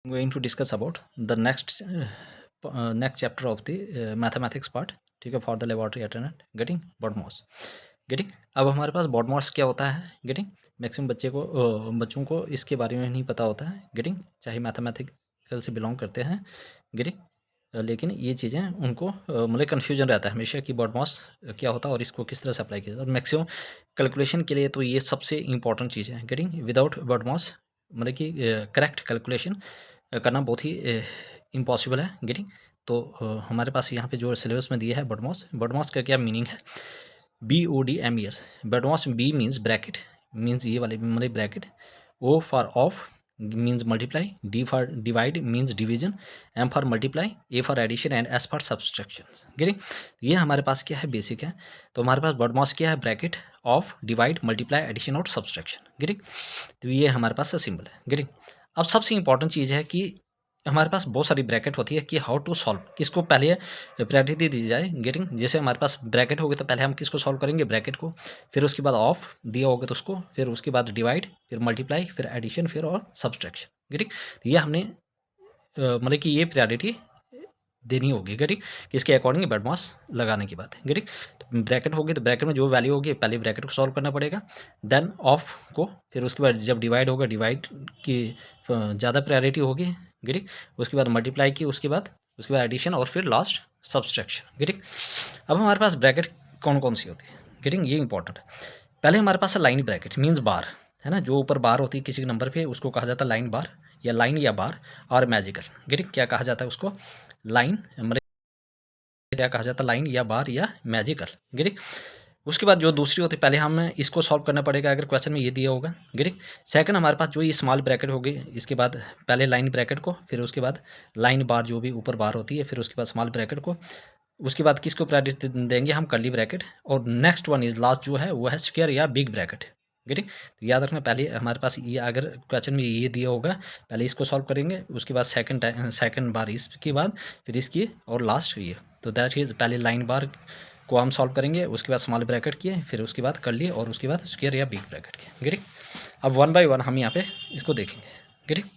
going to discuss about the next chapter of the mathematics part. ठीक है, for the laboratory attendant getting BODMAS. Getting अब हमारे पास BODMAS क्या होता है. गेटिंग मैक्सिमम बच्चों को इसके बारे में नहीं पता होता है. गेटिंग चाहे मैथमेटिकल से बिलोंग करते हैं. गेटिंग लेकिन ये चीज़ें उनको मतलब कन्फ्यूजन रहता है हमेशा कि BODMAS क्या होता है और इसको किस तरह से अप्लाई किया. और मैक्सिमम कैलकुलेशन के लिए तो ये सबसे इंपॉर्टेंट चीज़ है. गेटिंग विदाउट BODMAS मतलब कि करेक्ट कैलकुलेशन करना बहुत ही इम्पॉसिबल है. गेटिंग तो हमारे पास यहाँ पे जो सिलेबस में दिया है BODMAS का क्या मीनिंग है. BODMAS. BODMAS B means bracket, means ये वाले मतलब bracket. O for of means multiply. D for divide means division. M for multiply. A for addition and S for subtraction. Getting ये हमारे पास क्या है, बेसिक है. तो हमारे पास BODMAS क्या है, bracket of divide multiply addition और सब्सट्रैक्शन. गेटिंग तो ये हमारे पास सिंबल है. गेटिंग अब सबसे इंपॉर्टेंट चीज़ है कि हमारे पास बहुत सारी ब्रैकेट होती है कि हाउ टू सॉल्व, किसको पहले प्रायोरिटी दी जाए. गेटिंग जैसे हमारे पास ब्रैकेट होगी तो पहले हम किसको सॉल्व करेंगे, ब्रैकेट को. फिर उसके बाद ऑफ दिया होगा तो उसको, फिर उसके बाद डिवाइड, फिर मल्टीप्लाई, फिर एडिशन, फिर और सब्सट्रैक्शन. गेटिंग तो ये हमने मतलब कि ये प्रायोरिटी देनी होगी. गेटिंग किसके अकॉर्डिंग, BODMAS लगाने की बात है. गेटिंग तो ब्रैकेट होगी तो ब्रैकेट में जो वैल्यू होगी पहले ब्रैकेट को सॉल्व करना पड़ेगा, देन ऑफ को, फिर उसके बाद जब डिवाइड होगा डिवाइड की ज़्यादा प्रायोरिटी होगी. गेटिंग उसके बाद मल्टीप्लाई की, उसके बाद एडिशन और फिर लास्ट सब्सट्रैक्शन. गेटिंग अब हमारे पास ब्रैकेट कौन कौन सी होती है. गेटिंग ये इंपॉर्टेंट है. पहले हमारे पास है लाइन ब्रैकेट, मीन्स बार है ना, जो ऊपर बार होती है किसी नंबर पे उसको कहा जाता है लाइन बार या लाइन या बार. और मैजिकल. गेटिंग क्या कहा जाता है उसको, लाइन मतलब क्या कहा जाता है, लाइन या बार या मैजिकल. गेटिंग उसके बाद जो दूसरी होती है, पहले हमें इसको सॉल्व करना पड़ेगा अगर क्वेश्चन में ये दिया होगा. गेटिंग सेकंड हमारे पास जो ये स्मॉल ब्रैकेट होगी, इसके बाद पहले लाइन ब्रैकेट को, फिर उसके बाद लाइन बार जो भी ऊपर बार होती है, फिर उसके बाद स्मॉल ब्रैकेट को, उसके बाद किसको प्रायोरिटी देंगे हम, कर्ली ब्रैकेट. और नेक्स्ट वन इज लास्ट जो है वो है स्क्वायर या बिग ब्रैकेट. गेटिंग तो याद रखना, पहले हमारे पास ये अगर क्वेश्चन में ये दिया होगा पहले इसको सॉल्व करेंगे, उसके बाद सेकंड बार इसके बाद, फिर इसकी, और लास्ट ये. तो दैट इज पहले लाइन बार को हम सॉल्व करेंगे, उसके बाद स्मॉल ब्रैकेट किए, फिर उसके बाद कर्ली, और उसके बाद स्क्वायर या बिग ब्रैकेट किए. गेटिंग अब वन बाय वन हम यहाँ पे इसको देखेंगे. गेटिंग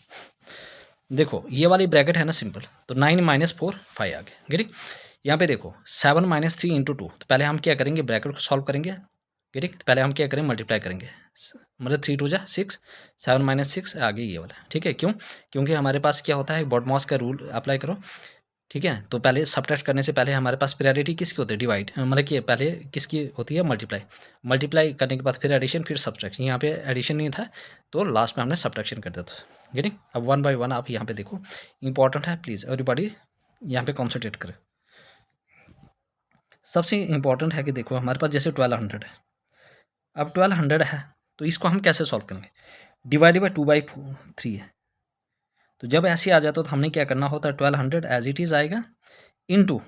देखो ये वाली ब्रैकेट है ना सिंपल, तो 9 - 4 5 आ गया. गेटिंग यहाँ पे देखो 7 - 3 × 2, तो पहले हम क्या करेंगे, ब्रैकेट को सॉल्व करेंगे. गेटिंग पहले हम क्या करेंगे, मल्टीप्लाई करेंगे, मतलब 3 × 2 = 6, 7 - 6 आगे ये वाला. ठीक है, क्यों, क्योंकि हमारे पास क्या होता है, BODMAS का रूल अप्लाई करो. ठीक है, तो पहले सब्ट्रैक्ट करने से पहले हमारे पास प्रायोरिटी किसकी होती है, डिवाइड, मतलब कि पहले किसकी होती है, मल्टीप्लाई. मल्टीप्लाई करने के बाद फिर एडिशन, फिर सब्ट्रैक्शन. यहाँ पे एडिशन नहीं था तो लास्ट में हमने सब्ट्रैक्शन कर दिया था. गेटिंग अब वन बाय वन आप यहाँ पे देखो, इंपॉर्टेंट है, प्लीज़ एवरीबॉडी यहाँ पे कॉन्सेंट्रेट करें. सबसे इंपॉर्टेंट है कि देखो हमारे पास जैसे 1200 है. अब 1200 है तो इसको हम कैसे सॉल्व करेंगे, डिवाइड बाई 2/3 है. तो जब ऐसे आ जाता तो हमने क्या करना होता है, 1200 एज इट इज़ आएगा, इनटू,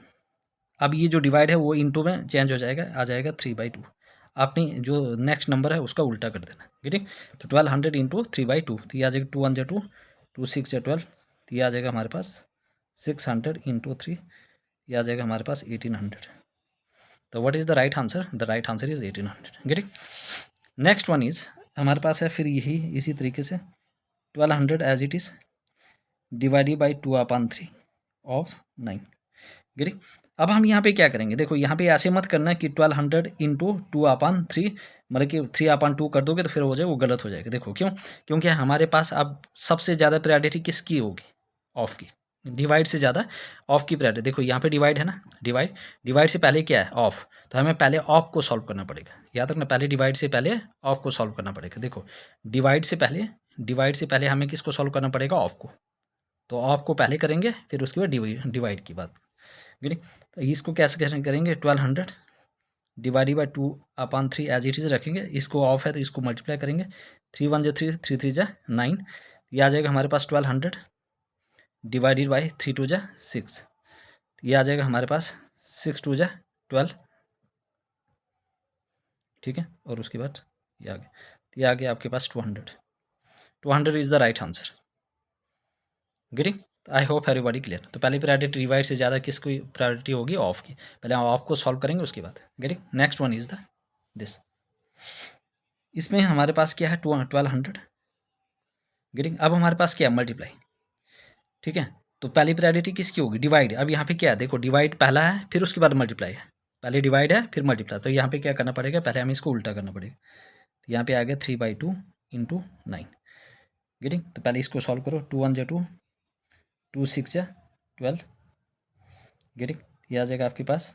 अब ये जो डिवाइड है वो इनटू में चेंज हो जाएगा, आ जाएगा 3/2. आपने जो नेक्स्ट नंबर है उसका उल्टा कर देना. ठीक, तो 1200 × 3/2, तो ये आ जाएगा 2 1 = 2, 2 6 = 12, तो ये आ जाएगा हमारे पास 600 × 3, ये आ जाएगा हमारे पास 1800. तो what is the right answer, the right answer is 1800. Getting next one is हमारे पास है फिर यही इसी तरीके से 1200 as it is divided by 2/3 of 9. Getting अब हम यहाँ पे क्या करेंगे, देखो यहाँ पे ऐसे मत करना कि 1200 × 2/3, मतलब कि 3/2 कर दोगे तो फिर हो जाए वो गलत हो जाएगा. देखो क्यों, क्योंकि हमारे पास अब सबसे ज़्यादा प्रायोरिटी किसकी होगी, ऑफ की. डिवाइड से ज़्यादा ऑफ की प्रायोरिटी. देखो यहाँ पे डिवाइड है ना, डिवाइड से पहले क्या है, ऑफ. तो हमें पहले ऑफ को सॉल्व करना पड़ेगा. याद रखना, पहले डिवाइड से पहले ऑफ को सॉल्व करना पड़ेगा. देखो डिवाइड से पहले हमें किसको सॉल्व करना पड़ेगा, ऑफ को. तो ऑफ को पहले करेंगे, फिर उसके बाद डिवाइड की बात. गेटिंग तो इसको कैसे करेंगे, 1200 divided by 2/3 as it is रखेंगे, इसको ऑफ है तो इसको मल्टीप्लाई करेंगे, 3 1 = 3, 3 3 = 9, ये आ जाएगा हमारे पास 1200 डिवाइडेड बाई 3 2 = 6, ये आ जाएगा हमारे पास 6 2 = 12. ठीक है, और उसके बाद ये आ गया आपके पास 200 is the right answer. Getting I hope everybody clear. तो पहले प्रायोरिटी डिवाइड से ज़्यादा किसकी प्रायोरिटी होगी, ऑफ की. पहले हम ऑफ को सॉल्व करेंगे उसके बाद. Getting next one is the this. इसमें हमारे पास क्या है, 1200. गेटिंग अब हमारे पास क्या है, मल्टीप्लाई. ठीक है। तो पहली प्रायोरिटी किसकी होगी, डिवाइड। अब यहाँ पे क्या है, देखो डिवाइड पहला है, फिर उसके बाद मल्टीप्लाई है। पहले डिवाइड है फिर मल्टीप्लाई, तो यहाँ पे क्या करना पड़ेगा, पहले हमें इसको उल्टा करना पड़ेगा। तो यहाँ पे आ गया 3/2 इंटू 9। गेटिंग। तो पहले इसको सॉल्व करो, 2 1 2, 2 6 12। गेटिंग। ये आ जाएगा आपके पास।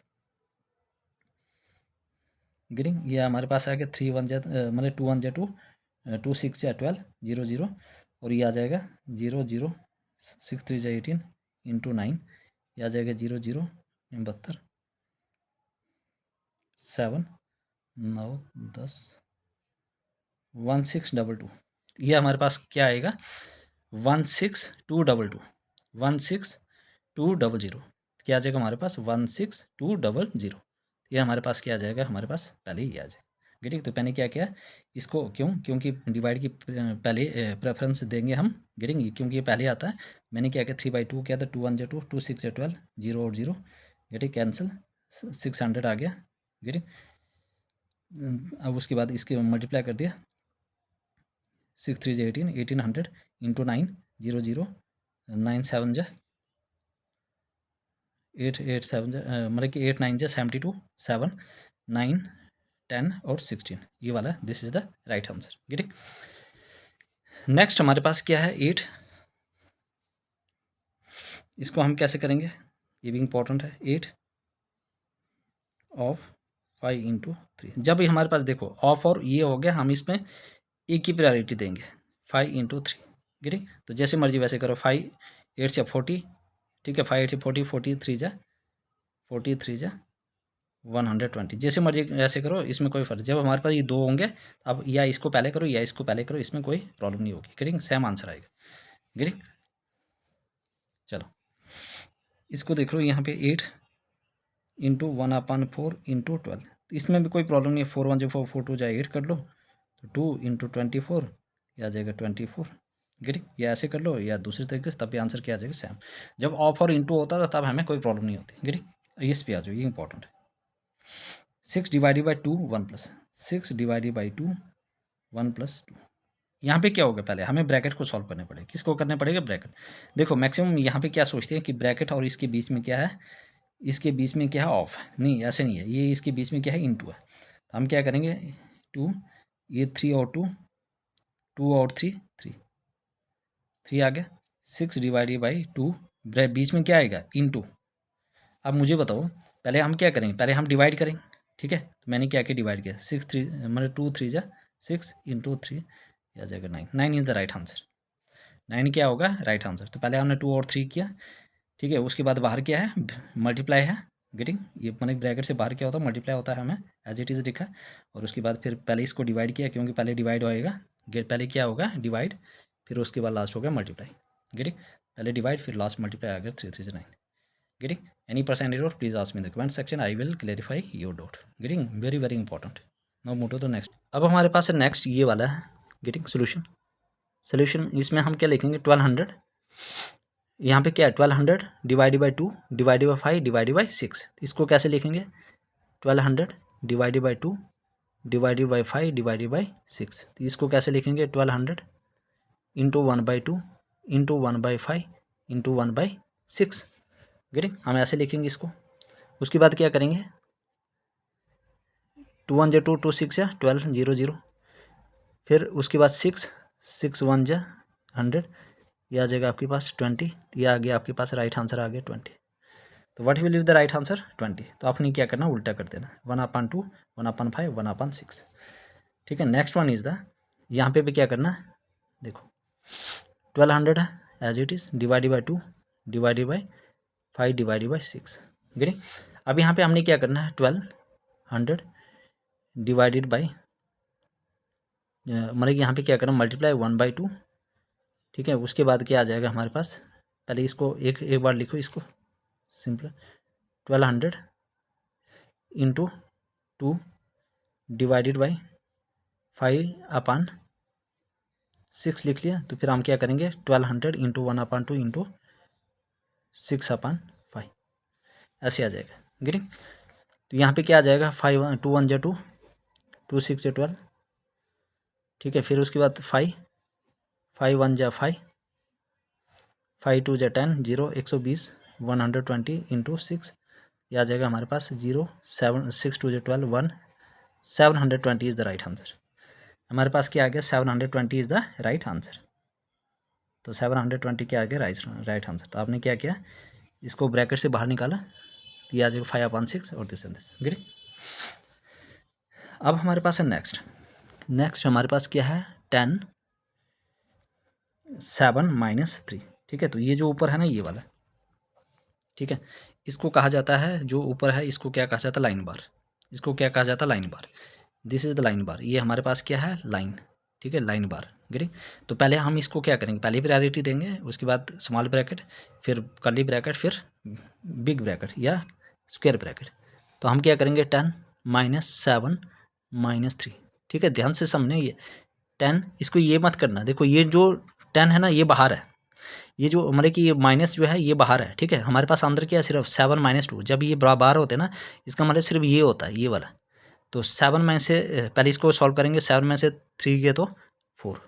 गेटिंग। ये हमारे पास आ गया 3 1 मतलब 2 1 2, 2 6 12 0 0। और ये आ जाएगा 0 0 6 3 18 इंटू 9। ये आ जाएगा 0 0 72 7 9 10 1622। ये हमारे पास क्या आएगा, 16222 16200। क्या आ जाएगा हमारे पास 16200। ये हमारे पास क्या आ जाएगा, हमारे पास पहले ही आ जाएगा। गेटिंग। तो मैंने क्या किया इसको, क्योंकि डिवाइड की पहले प्रेफरेंस देंगे हम। गेटिंग। क्योंकि ये पहले आता है। मैंने क्या किया 3/2 किया था, 2 1 2, 2 6 12 0 और 0। गेटिंग। कैंसिल, 600 आ गया। गेटिंग। अब उसके बाद इसके मल्टीप्लाई कर दिया, 6 3 18 1800 इंटू 9 0 0 9 7 8 8 7 मतलब कि 8 9 72 7 9 10 और 16। ये वाला this is the right answer. Getting. Next हमारे पास क्या है 8। इसको हम कैसे करेंगे, ये भी इंपॉर्टेंट है। 8 ऑफ 5 इंटू 3। जब ये हमारे पास देखो ऑफ और ये हो गया, हम इसमें एक ही प्रायोरिटी देंगे, 5 इंटू 3। गेटिंग। तो जैसे मर्जी वैसे करो, 5 8 से 40, ठीक है, 5 8 से 40 40 3 जा 120। जैसे मर्जी ऐसे करो, इसमें कोई फर्क। जब हमारे पास ये दो होंगे, अब या इसको पहले करो या इसको पहले करो, इसमें कोई प्रॉब्लम नहीं होगी। गेटिंग। सेम आंसर आएगा। गेटिंग। चलो इसको देख लो, यहाँ पे 8 इंटू 1/4 इंटू 12। तो इसमें भी कोई प्रॉब्लम नहीं है, 4 1 जो 4 4 2 जाए 8 कर लो, तो 2 इंटू 24 आ जाएगा 24। गेटिंग। या ऐसे कर लो या दूसरे तरीके से, तब भी आंसर क्या आ जाएगा, सेम। जब ऑफ और इंटू होता था तब हमें कोई प्रॉब्लम नहीं होती। गेटिंग। इस पे आ जाओ, ये इंपॉर्टेंट है। 6 divided by 2 1 plus 6 divided by 2 1 plus 2। यहाँ पे क्या होगा, पहले हमें ब्रैकेट को सॉल्व करने पड़ेगा। किसको करने पड़ेगा, ब्रैकेट। देखो मैक्सिमम यहाँ पे क्या सोचते हैं कि ब्रैकेट और इसके बीच में क्या है, इसके बीच में क्या है, ऑफ। नहीं, ऐसे नहीं है, ये इसके बीच में क्या है, इनटू है। तो हम क्या करेंगे, 2 ये 3 और 2 2 और 3 3 आ गया। 6 डिवाइडेड बाई 2 बीच में क्या आएगा, इनटू। अब मुझे बताओ, पहले हम क्या करेंगे, पहले हम डिवाइड करेंगे। ठीक है। तो मैंने क्या किया, डिवाइड किया, 6 3 मतलब 2 3 जा 6 इंटू 3 आ जाएगा 9। 9 इज द राइट आंसर। 9 क्या होगा, राइट आंसर। तो पहले हमने 2 और 3 किया, ठीक है। उसके बाद बाहर क्या है, मल्टीप्लाई है। गेटिंग। ये मतलब ब्रैकेट से बाहर क्या होता है, मल्टीप्लाई होता है, हमें एज इट इज़ लिखा। और उसके बाद फिर पहले इसको डिवाइड किया, क्योंकि पहले डिवाइड होएगा। पहले क्या होगा, डिवाइड, फिर उसके बाद लास्ट हो गया मल्टीप्लाई। गेटिंग। पहले डिवाइड फिर लास्ट मल्टीप्लाई आ गया, 3 3 9। Getting any percent error, please ask me in the comment section. I will clarify your doubt. Getting very very important. Now move to the next. अब हमारे पास है next ये वाला है, गेटिंग सोल्यूशन। इसमें हम क्या लिखेंगे, 1200। यहाँ पे क्या है, 1200 divided by 2 divided by 5 divided by 6। इसको कैसे लिखेंगे, 1200 divided by 2 divided by 5 divided by 6। तो इसको कैसे लिखेंगे, 1200 इंटू 1/2 इंटू 1/5 इंटू 1/6। गेटिंग। हम ऐसे लिखेंगे इसको। उसके बाद क्या करेंगे, 2 1 2 2 6 12 0 0। फिर उसके बाद 6 6 1 100। ये आ जाएगा आपके पास 20। ये आ गया आपके पास, राइट आंसर आ गया 20। तो what will be the right answer, 20। तो आपने क्या करना, उल्टा कर देना, 1/2 1/5 1/6। ठीक है। नेक्स्ट वन इज द, यहाँ पे भी क्या करना, देखो 1200 है as it is, divided by 2 divided by 5 divided by 6। Getting. अब यहाँ पे हमने क्या करना है, 1200 डिवाइडेड बाई मतलब यहाँ पे क्या करना, मल्टीप्लाई 1/2। ठीक है। उसके बाद क्या आ जाएगा हमारे पास, पहले इसको एक बार लिखो, इसको सिंपल 1200 इंटू 2 डिवाइडेड बाई 5/6 लिख लिया। तो फिर हम क्या करेंगे, 1200 इंटू 1/2 इंटू 6/5 ऐसे आ जाएगा। गेटिंग। तो यहाँ पे क्या आ जाएगा, 5 2 1 2 2 6 12। ठीक है। फिर उसके बाद 5 5 1 5 5 2 10 0 120 120 इंटू 6 ये आ जाएगा हमारे पास 0 7 6 2 12 1 720 इज़ द राइट आंसर। हमारे पास क्या आ गया 720 इज़ द राइट आंसर। तो 720 क्या आ गया राइट आंसर। तो आपने क्या किया इसको ब्रैकेट से बाहर निकाला तो ये आ जाएगा 5/6 और दिस एंड दिस। ग्रेट। अब हमारे पास है नेक्स्ट हमारे पास क्या है 10 7 -3। ठीक है, तो ये जो ऊपर है ना ये वाला, ठीक है, इसको कहा जाता है जो ऊपर है इसको क्या कहा जाता है लाइन बार। इसको क्या कहा जाता है line bar. This is the line bar. ये हमारे पास क्या है लाइन, ठीक है, लाइन बार। ग्रेट। तो पहले हम इसको क्या करेंगे, पहले प्रायोरिटी देंगे, उसके बाद स्मॉल ब्रैकेट, फिर कर्ली ब्रैकेट, फिर बिग ब्रैकेट या स्क्वायर ब्रैकेट। तो हम क्या करेंगे 10 -7 -3। ठीक है, ध्यान से समझने ये 10, इसको ये मत करना। देखो ये जो 10 है ना ये बाहर है, ये जो हमारे की ये माइनस जो है ये बाहर है। ठीक है, हमारे पास अंदर क्या है सिर्फ 7 -2। जब ये बाहर होते हैं ना इसका मतलब सिर्फ ये होता है ये वाला। तो 7 में से पहले इसको सॉल्व करेंगे, 7 में से 3 गए तो 4,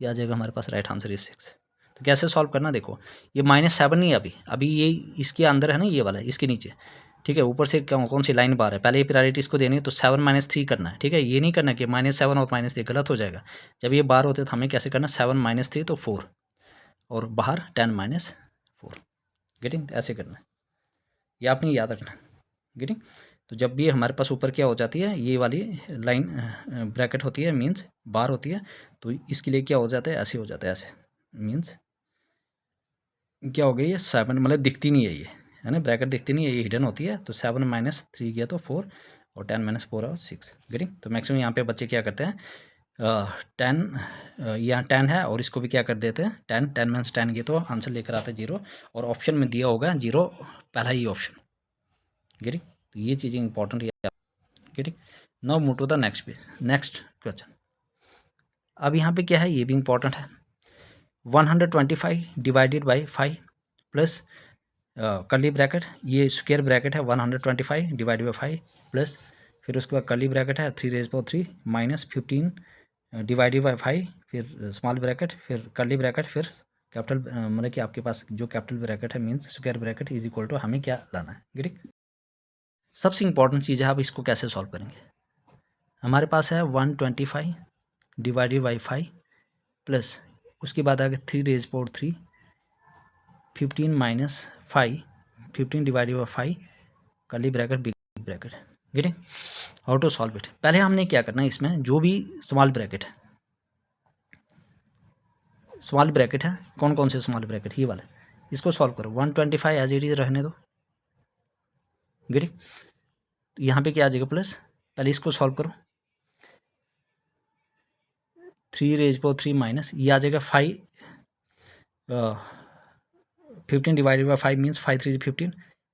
ये आ जाएगा हमारे पास राइट आंसर इज 6। तो कैसे सॉल्व करना, देखो ये -7 नहीं है अभी ये इसके अंदर है ना ये वाला इसके नीचे। ठीक है, ऊपर से कौन सी लाइन बार है, पहले ये प्रायोरिटी इसको देनी है तो 7 -3 करना है। ठीक है, ये नहीं करना कि -7 और -3 गलत हो जाएगा। जब ये बार होते तो हमें कैसे करना 7 -3 तो 4 और बाहर 10 -4। गेटिंग, ऐसे करना है, ये आपने याद रखना। गेटिंग। तो जब भी हमारे पास ऊपर क्या हो जाती है ये वाली लाइन ब्रैकेट होती है मीन्स बार होती है, तो इसके लिए क्या हो जाता है ऐसे हो जाता है, ऐसे मीन्स क्या हो गई ये 7 मतलब दिखती नहीं है ये, है ना, ब्रैकेट दिखती नहीं है, ये हिडन होती है। तो 7 -3 गया तो 4 और 10 -4 और 6। गेटिंग। तो मैक्सिमम यहाँ पे बच्चे क्या करते हैं 10 यहाँ 10 है और इसको भी क्या कर देते हैं 10 -10 गए तो आंसर लेकर आते हैं 0 और ऑप्शन में दिया होगा 0 पहला ही ऑप्शन। गेटिंग। तो ये चीज़ें इंपॉर्टेंट है। Getting. Now move to the next question. अब यहाँ पे क्या है ये भी इंपॉर्टेंट है। 125 divided by 5 plus curly bracket, ये स्क्वायर ब्रैकेट है 125 डिवाइडेड बाई 5 प्लस फिर उसके बाद कर्ली ब्रैकेट है 3⁻³ -15 डिवाइडेड बाई 5 फिर स्मॉल ब्रैकेट फिर कर्ली ब्रैकेट फिर कैपिटल मतलब कि आपके पास जो कैपिटल ब्रैकेट है means square bracket is equal to हमें क्या लाना है। गेटिंग। सबसे इंपॉर्टेंट चीज़ है, आप इसको कैसे सॉल्व करेंगे। हमारे पास है 125 डिवाइडेड बाई 5 प्लस उसके बाद आ गया 3⁻³ 15 - 5 15 divided by 5 curly bracket big bracket. Getting. How to solve it. पहले हमने क्या करना है इसमें जो भी स्मॉल ब्रैकेट है कौन कौन से स्मॉल ब्रैकेट ये वाला इसको सॉल्व करो। 125 एज इट इज रहने दो। गेटिंग। यहाँ पे क्या आ जाएगा प्लस, पहले इसको सॉल्व करो 3⁻³ माइनस ये आ जाएगा 5 15 डिवाइडेड बाई 5 मीन्स 5 3 15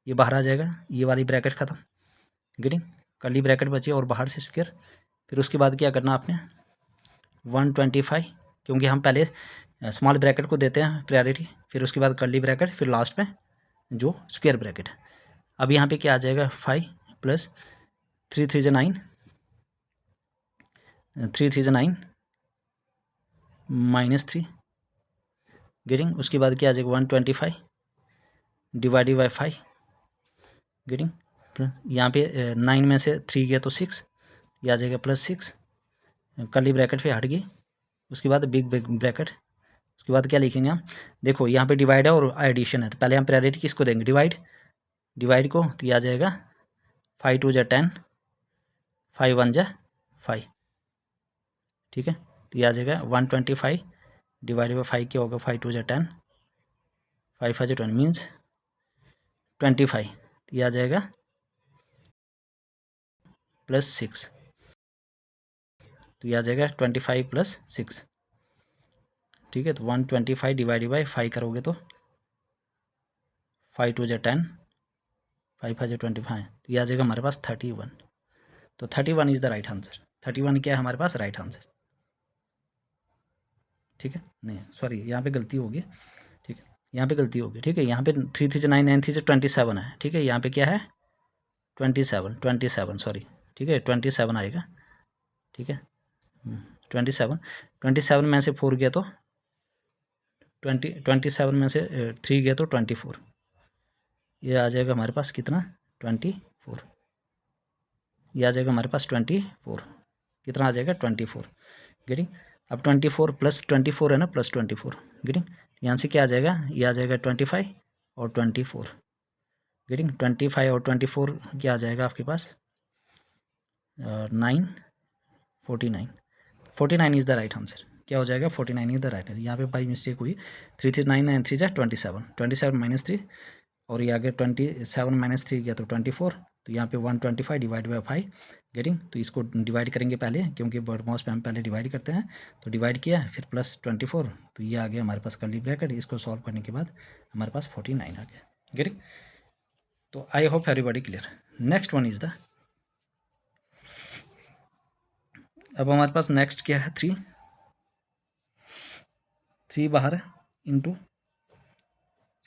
ये बाहर आ जाएगा, ये वाली ब्रैकेट ख़त्म। गेटिंग। कर्ली ब्रैकेट बची और बाहर से स्क्वायर। फिर उसके बाद क्या करना आपने 125 क्योंकि हम पहले स्मॉल ब्रैकेट को देते हैं प्रायोरिटी, फिर उसके बाद कर्ली ब्रैकेट, फिर लास्ट में जो स्क्वायर ब्रैकेट है। अब यहाँ पे क्या आ जाएगा 5 प्लस 3 3 9 3 3 9 -3। गेटिंग। उसके बाद क्या आ जाएगा 125 डिवाइडेड बाई 5। गेटिंग। यहाँ पे 9 में से 3 गया तो 6 ये आ जाएगा +6 कर्ली ब्रैकेट पे हट गई। उसके बाद बिग ब्रैकेट, उसके बाद क्या लिखेंगे हम, देखो यहाँ पे डिवाइड है और एडिशन है तो पहले हम प्रायोरिटी किसको देंगे डिवाइड को, तो ये आ जाएगा 5 2 × 10 5 1 × 5। ठीक है, तो ये आ जाएगा 125 डिवाइडेड बाई 5 क्या होगा 5 2 × 10 5 5 20 मीन्स 25। तो ये आ जाएगा +6, तो ये आ जाएगा 25 + 6। ठीक है, तो 125 डिवाइडेड बाई 5 करोगे तो 5 2 × 10 5 5 × 25, तो ये आ जाएगा हमारे पास 31। तो 31 इज़ द राइट आंसर। 31 क्या है हमारे पास राइट आंसर। ठीक है, नहीं सॉरी यहाँ पे गलती होगी। ठीक है, यहाँ पे गलती होगी। ठीक है, यहाँ पे 3 3 9 9 3 27 है। ठीक है, यहाँ पे क्या है 27 सॉरी। ठीक है, 27 आएगा। ठीक है 27 में से 4 गया तो 27 में से 3 गया तो 24, ये आ जाएगा हमारे पास कितना 24, ये आ जाएगा हमारे पास 24, कितना आ जाएगा 24, गेटिंग। अब 24 प्लस 24 है ना, प्लस 24, गेटिंग। यहाँ से क्या आ जाएगा, ये आ जाएगा 25 और 24, गेटिंग। 25 और 24 क्या आ जाएगा आपके पास 9, 49, 49 इज़ द राइट आंसर। क्या हो जाएगा 49 इज द राइट आंसर। यहाँ पे बाई मिस्टेक हुई, 3 3 9 9 3 जा 27, 27 माइनस 3 और ये आगे 27 माइनस 3 गया तो 24, तो यहाँ पे 125 डिवाइड बाई 5, गेटिंग। तो इसको डिवाइड करेंगे पहले, क्योंकि बर्ड माउस पे हम पहले डिवाइड करते हैं, तो डिवाइड किया फिर प्लस 24, तो ये आ गया हमारे पास कर्ली ब्रैकेट। इसको सॉल्व करने के बाद हमारे पास 49 आ गया, गेटिंग। तो I hope everybody clear. Next one is the, अब हमारे पास नेक्स्ट क्या है 3 बाहर into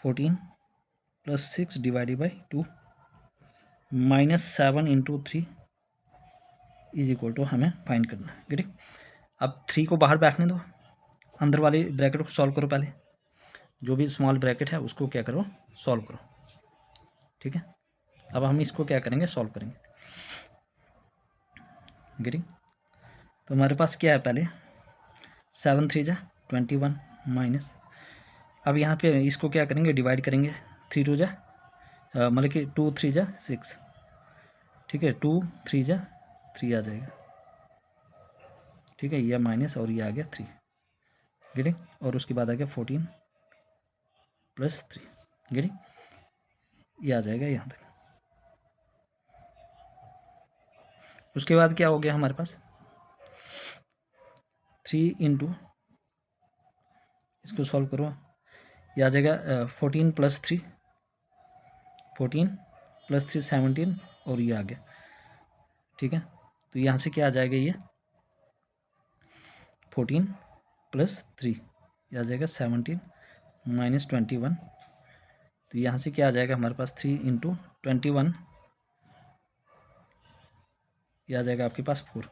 14 plus 6 divided by 2 minus 7 into 3 is equal to हमें फाइंड करना है, ठीक। अब 3 को बाहर बैठने दो, अंदर वाली ब्रैकेट को सॉल्व करो पहले, जो भी स्मॉल ब्रैकेट है उसको क्या करो सॉल्व करो, ठीक है। अब हम इसको क्या करेंगे सॉल्व करेंगे, गेटिंग। तो हमारे पास क्या है पहले 7 3 जा 21 माइनस, अब यहाँ पे इसको क्या करेंगे डिवाइड करेंगे, 3 2 जा मतलब कि 2 3 जा 6, ठीक है, 2 3 जा 3 आ जाएगा, ठीक है, ये माइनस और ये आ गया 3, गेटिंग। और उसके बाद आ गया 14 प्लस 3, गेटिंग, ये आ जाएगा यहाँ तक। उसके बाद क्या हो गया हमारे पास 3 इंटू, इसको सॉल्व करो, ये आ जाएगा 14 प्लस 3 17 और ये आ गया, ठीक है। तो यहाँ से क्या आ जाएगा ये 14 प्लस 3, ये आ जाएगा 17 माइनस 21, तो यहाँ से क्या आ जाएगा हमारे पास 3 इंटू 21, ये आ जाएगा आपके पास 4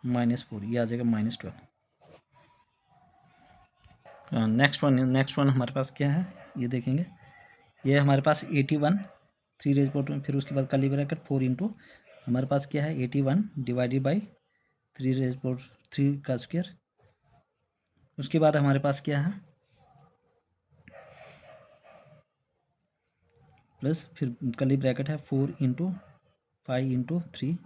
माइनस 4, ये आ जाएगा माइनस 12। नेक्स्ट वन हमारे पास क्या है ये देखेंगे, ये हमारे पास 81 3 रेज पावर, फिर उसके बाद कर्ली ब्रैकेट 4 इंटू हमारे पास क्या है 81 डिवाइडेड बाई 3 रेज पावर 3 का स्क्वायर। उसके बाद हमारे पास क्या है प्लस, फिर कर्ली ब्रैकेट है 4 इंटू 5 इंटू 3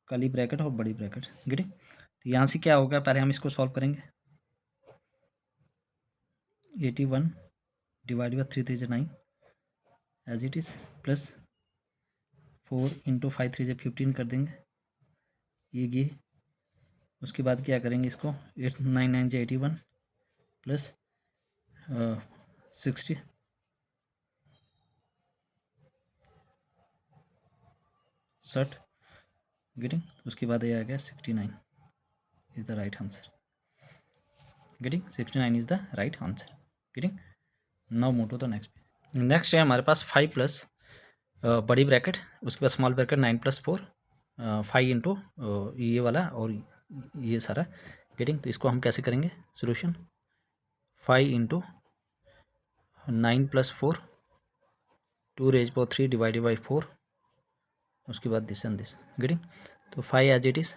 कर्ली ब्रैकेट और बड़ी ब्रैकेट, गेटिंग। तो यहाँ से क्या होगा पहले हम इसको सॉल्व करेंगे, 81 डिवाइड बाई 3 3 जा 9 as it is, plus 4 into 5 3 जा 15 कर देंगे, ये उसके बाद क्या करेंगे इसको 8 9 9 जा 81 प्लस 60 60, गेटिंग। उसके बाद ये आ गया 69 is the right answer, getting. 69 is the right answer, getting. Now move to the next है हमारे पास 5 प्लस बड़ी ब्रैकेट, उसके बाद स्मॉल ब्रैकेट 9 प्लस 4 5 इंटू ये वाला और ये सारा, गेटिंग। तो इसको हम कैसे करेंगे solution, 5 into 9 plus 4 2 raise power 3 divided by 4, उसके बाद दिस एंड दिस, गेटिंग। तो 5 as it is,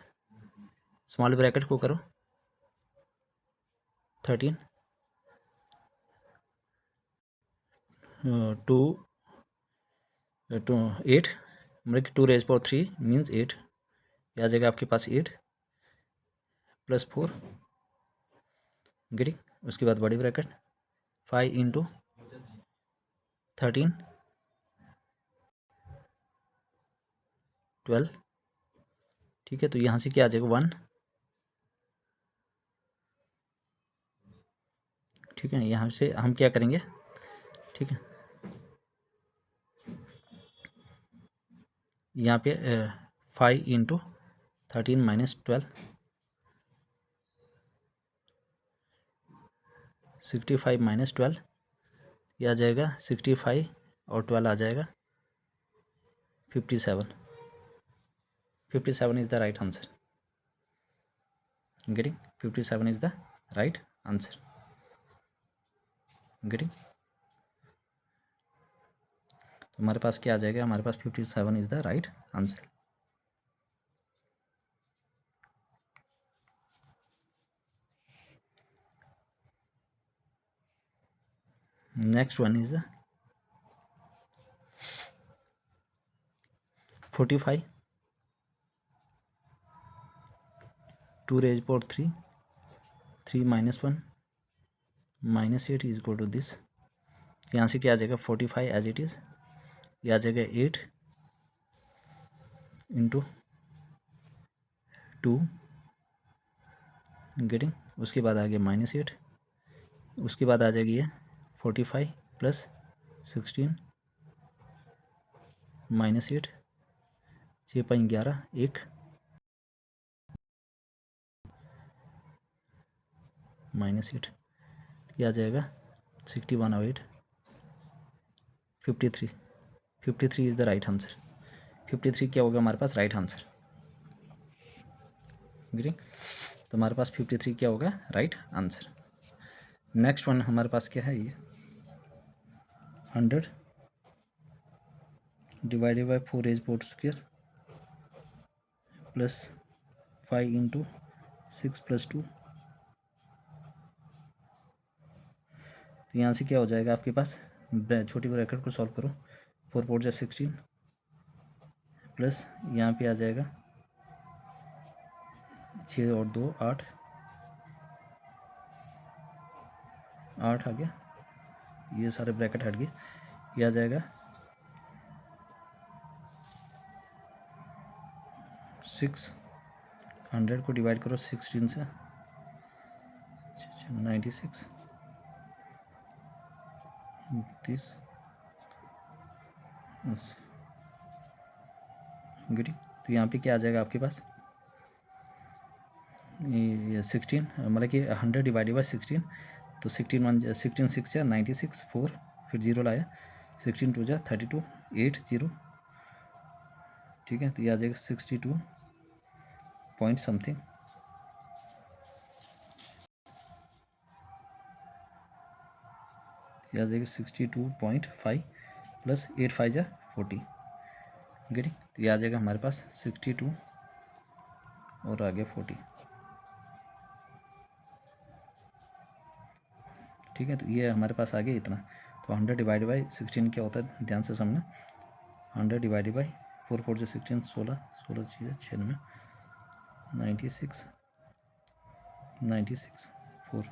small bracket को करो 13 2 8 मतलब कि 2 रेज पावर 3 मीन्स 8, ये आ जाएगा आपके पास 8 प्लस 4, गेटिंग। उसके बाद बड़ी ब्रैकेट 5 इंटू 13 12, ठीक है। तो यहाँ से क्या आ जाएगा 1, ठीक है। यहाँ से हम क्या करेंगे, ठीक है, यहाँ पे 5 इंटू 13 माइनस 12 65 माइनस 12, ये आ जाएगा 65 और 12 आ जाएगा 57, 57 is the right answer, getting. 57 is the right answer. Getting. तो हमारे पास क्या आ जाएगा, हमारे पास 57 is the right answer. Next one is the 45 2 raised power 3 3 minus 1 minus 8 is equal to this। यहाँ से क्या आ जाएगा 45 एज इट इज़, ये आ जाएगा 8 इंटू 2 गेटिंग। उसके बाद आ गया -8, उसके बाद आ जाएगी ये 45 प्लस 16 -8 6 × 11 1 -8, ये आ जाएगा 61/8 53 53 इज़ द राइट आंसर। 53 क्या होगा हमारे पास राइट आंसर। गेटिंग। तो हमारे पास 53 क्या होगा राइट आंसर। नेक्स्ट वन हमारे पास क्या है, ये 100 divided by 4 raised power square plus 5 into 6 + 2। तो यहाँ से क्या हो जाएगा आपके पास, छोटी ब्रैकेट को सॉल्व करो, 4 × 4 = 16 प्लस यहाँ पे आ जाएगा 6 और 2 8 8 आ गया, ये सारे ब्रैकेट हट गए, ये आ जाएगा 600 को डिवाइड करो 16 से 96 30 गुड। तो यहाँ पे क्या आ जाएगा आपके पास, ये 16 मतलब कि 100 डिवाइडेड बाई 16, तो 16 6 × 96 4 फिर 0 लाया, 16 2 × 32 8 0, ठीक है। तो ये आ जाएगा 62 पॉइंट समथिंग, ये आ जाएगा 62.5 प्लस 8 5 × 40 गेटिंग। तो ये आ जाएगा हमारे पास 62 और आ गया 40, ठीक है। तो ये हमारे पास आ गया इतना। तो 100 डिवाइडेड बाई 16 क्या होता है ध्यान से समझना, 100 डिवाइडेड बाई 4 4 × 16 16 16 96 96 4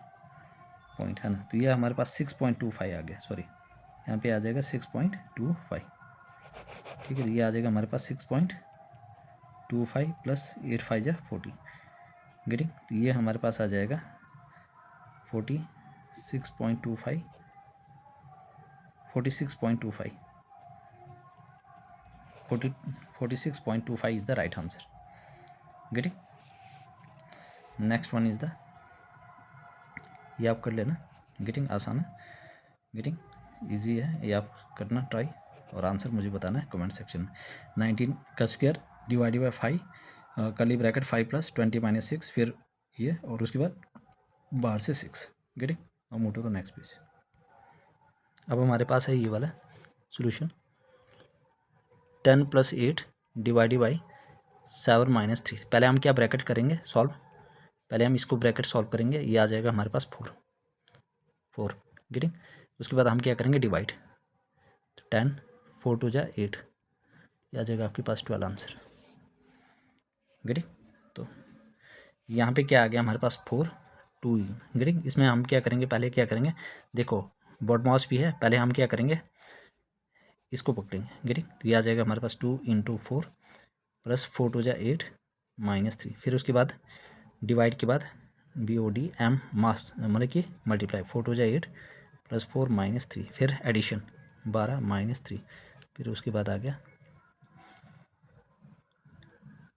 पॉइंट है ना। तो ये हमारे पास 6.25 आ गया, सॉरी यहाँ पे आ जाएगा 6.25, ठीक है। तो ये आ जाएगा हमारे पास 6.25 प्लस 8 5 × 40 गेटिंग। तो ये हमारे पास आ जाएगा 46.25 46.25 is the right answer getting. Next one is the, ये आप कर लेना गेटिंग, आसान है गेटिंग, इजी है, ये आप करना ट्राई और आंसर मुझे बताना है कमेंट सेक्शन में। 19 का square divided by 5 curly bracket 5 + 20 - 6 फिर ये और उसके बाद बाहर से 6 गेटिंग। और मोटो तो नेक्स्ट पेज। अब हमारे पास है ये वाला सॉल्यूशन 10 + 8 डिवाइडेड बाई 7 - 3। पहले हम क्या ब्रैकेट करेंगे सॉल्व, पहले हम इसको ब्रैकेट सॉल्व करेंगे, ये आ जाएगा हमारे पास 4 गेटिंग। उसके बाद हम क्या करेंगे डिवाइड, तो 10 4 2 = 8, ये आ जाएगा आपके पास 12 आंसर गेटिंग। तो यहाँ पे क्या आ गया हमारे पास 4 2 गेटिंग। इसमें हम क्या करेंगे, पहले क्या करेंगे देखो बॉडमॉस भी है, पहले हम क्या करेंगे इसको पकड़ेंगे गेटिंग। तो ये आ जाएगा हमारे पास 2 × 4 प्लस 4 2 = 8 -3, फिर उसके बाद डिवाइड के बाद BOD M मास मतलब कि मल्टीप्लाई 4 2 = 8 प्लस 4 -3, फिर एडिशन 12 -3, फिर उसके बाद आ गया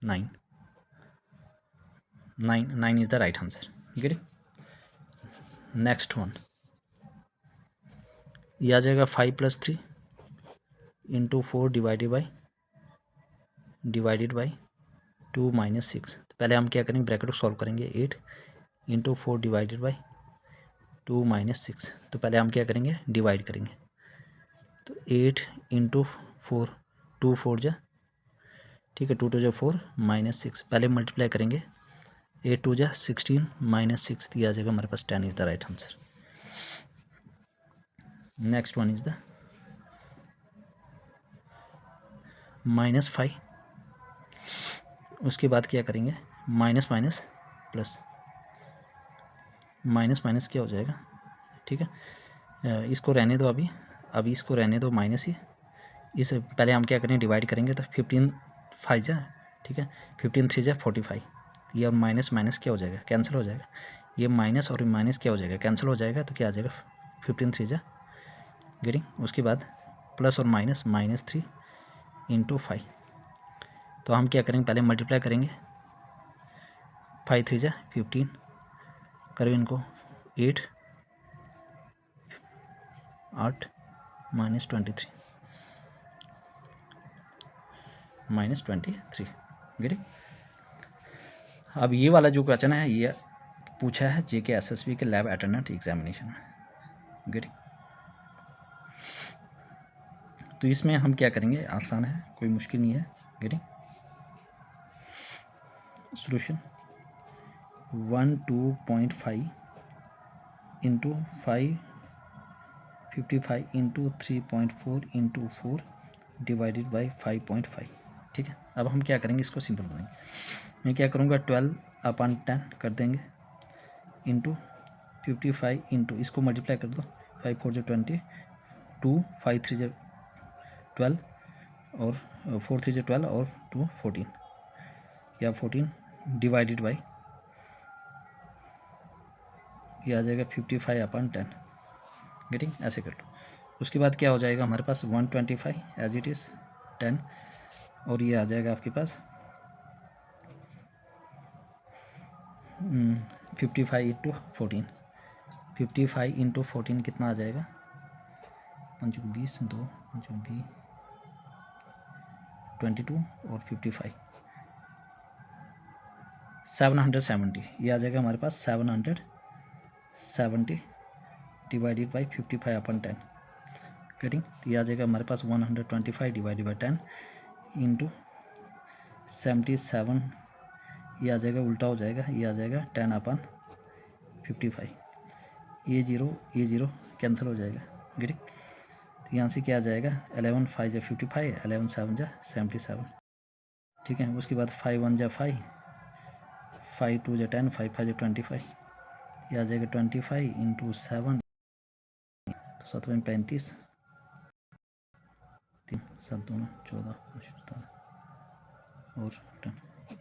9 is the right answer getting. Next one ये आ जाएगा 5 + 3 × 4 डिवाइडेड बाई 2 -6। तो पहले हम क्या करेंगे ब्रैकेट को सॉल्व करेंगे, 8 × 4 डिवाइडेड बाई 2 - 6। तो पहले हम क्या करेंगे, डिवाइड करेंगे। तो 8 × 4, 2 4 जा, ठीक है, 2 2 जा 4 -6। पहले मल्टीप्लाई करेंगे, 8 2 जा 16 -6 दिया जाएगा हमारे पास। 10 is the right answer. Next one is the -5। उसके बाद क्या करेंगे, minus minus plus, minus minus क्या हो जाएगा, ठीक है। इसको रहने दो, अभी इसको रहने दो माइनस ही। इस पहले हम क्या करेंगे, डिवाइड करेंगे। तो 15 5 जा, ठीक है, 15 3 जा 45। ये और माइनस माइनस क्या हो जाएगा, कैंसिल हो जाएगा। ये माइनस और माइनस क्या हो जाएगा, कैंसिल हो जाएगा। तो क्या आ जाएगा, 15 3 जा, गेटिंग। उसके बाद प्लस और माइनस, -3 × 5। तो हम क्या करेंगे, पहले मल्टीप्लाई करेंगे। 5 3 जा 15, करो इनको, 8 8 -23 -23, गेटिंग। अब ये वाला जो क्वेश्चन है, ये पूछा है JK SSB के लैब अटेंडेंट एग्जामिनेशन में, गेटिंग। तो इसमें हम क्या करेंगे, आसान है, कोई मुश्किल नहीं है, गेटिंग। सोल्यूशन 102.5 × 555 × 3.4 × 4 डिवाइडेड बाई 5.5, ठीक है। अब हम क्या करेंगे, इसको सिंपल बनाएंगे। मैं क्या करूँगा, 12/10 कर देंगे, इंटू 55 इंटू, इसको मल्टीप्लाई कर दो, 5 4 जो 20, 2 5 3 जो 12 और 4 3 जो 12 और 2 14, या 14 डिवाइडेड बाई, ये आ जाएगा 55/10, गेटिंग। ऐसे कर लो। उसके बाद क्या हो जाएगा हमारे पास, 125 एज इट इज़ 10, और ये आ जाएगा आपके पास 55 × 14, 55 × 14 कितना आ जाएगा, 5 20, 2 5 20, 22 और 55 770, ये आ जाएगा हमारे पास 770 डिवाइडेड बाई 55/10, करेंगे। तो ये आ जाएगा हमारे पास 125 डिवाइडेड बाई 10 इंटू 77, ये आ जाएगा, उल्टा हो जाएगा, ये आ जाएगा 10/55। ये जीरो कैंसिल हो जाएगा, गेटिंग। तो यहाँ से क्या आ जाएगा, 11 5 जा 55, 11 7 जा 77, ठीक है। उसके बाद 5 1 जा 5, 5 2 जा 10, 5 5 जा 25, ये आ जाएगा 25 × 7, तो 7 में 35, 3 7 2 14 और 10।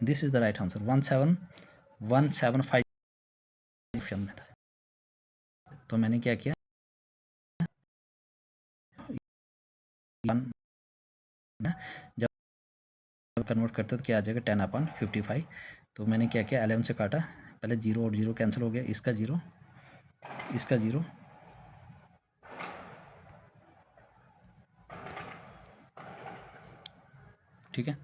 This is the right answer. 17175 option में था। तो मैंने क्या किया, जब कन्वर्ट करते तो क्या आ जाएगा, 10/55। तो मैंने क्या किया, 11 से काटा, पहले 0 और 0 कैंसिल हो गया, इसका 0, इसका 0, ठीक है।